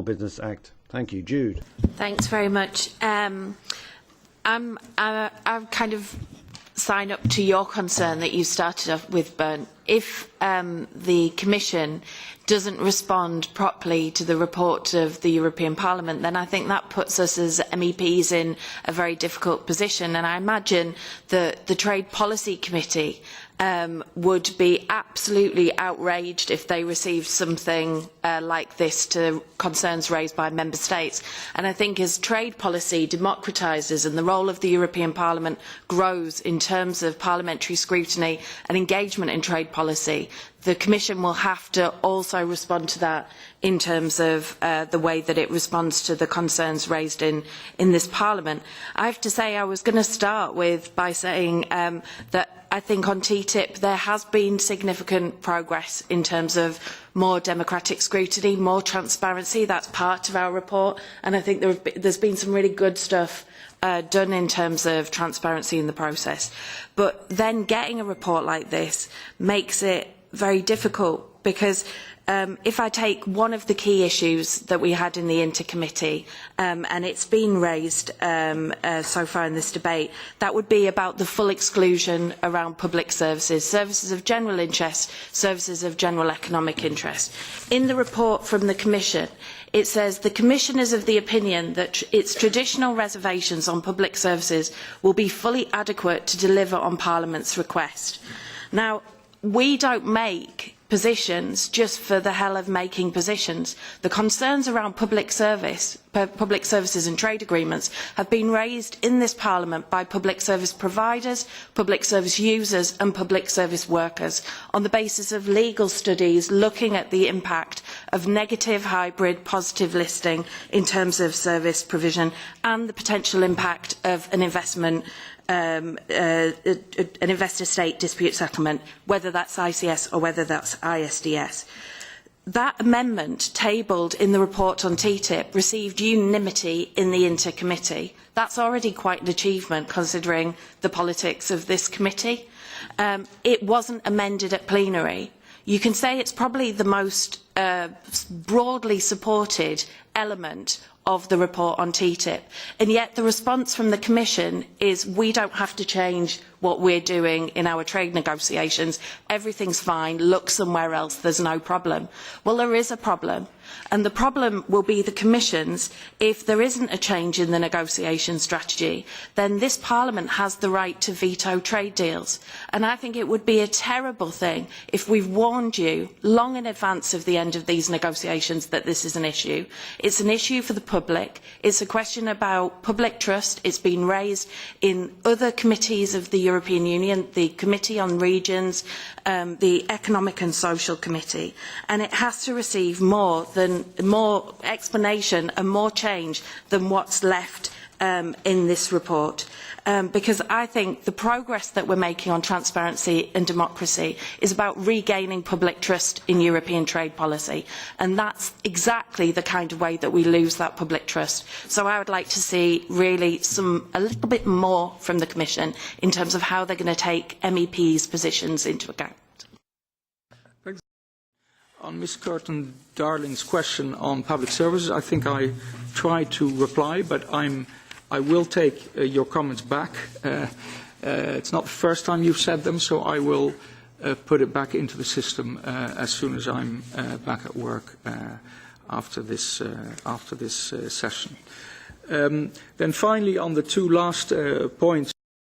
Business Act. Thank you. Jude. Thanks very much. I kind of sign up to your concern that you started off with, Bernd. If the Commission doesn't respond properly to the report of the European Parliament, then I think that puts us as MEPs in a very difficult position. And I imagine that the Trade Policy Committee would be absolutely outraged if they received something like this to concerns raised by Member States. And I think as trade policy democratises and the role of the European Parliament grows in terms of parliamentary scrutiny and engagement in trade policy, the Commission will have to also respond to that in terms of the way that it responds to the concerns raised in this Parliament. I have to say I was going to start by saying that I think on TTIP there has been significant progress in terms of more democratic scrutiny, more transparency. That's part of our report, and I think there's been some really good stuff done in terms of transparency in the process. But then getting a report like this makes it very difficult, because if I take one of the key issues that we had in the Intercommittee, and it's been raised so far in this debate, that would be about the full exclusion around public services, services of general interest, services of general economic interest. In the report from the Commission, it says the Commission is of the opinion that its traditional reservations on public services will be fully adequate to deliver on Parliament's request. Now, we don't make positions just for the hell of making positions. The concerns around public services and trade agreements have been raised in this Parliament by public service providers, public service users and public service workers on the basis of legal studies looking at the impact of negative, hybrid, positive listing in terms of service provision and the potential impact of an an investor-state dispute settlement, whether that's ICS or whether that's ISDS. That amendment tabled in the report on TTIP received unanimity in the Intercommittee. That's already quite an achievement considering the politics of this committee. It wasn't amended at plenary. You can say it's probably the most broadly supported element of the report on TTIP, and yet the response from the Commission is we don't have to change what we're doing in our trade negotiations. Everything's fine, look somewhere else, there's no problem. Well, there is a problem, and the problem will be the Commission's. If there isn't a change in the negotiation strategy, then this Parliament has the right to veto trade deals, and I think it would be a terrible thing if we've warned you long in advance of the end of these negotiations that this is an issue. It's an issue for the public, it's a question about public trust, it's been raised in other committees of the European Union, the Committee on Regions, the Economic and Social Committee, and it has to receive more explanation and more change than what's left in this report. Because I think the progress that we're making on transparency and democracy is about regaining public trust in European trade policy, and that's exactly the kind of way that we lose that public trust. So I would like to see really a little bit more from the Commission in terms of how they're going to take MEPs' positions into account. Thanks. On Ms. Curtin-Darling's question on public services, I think I tried to reply, but I will take your comments back. It's not the first time you've said them, so I will put it back into the system as soon as I'm back at work after this session. Then finally, on the two last points.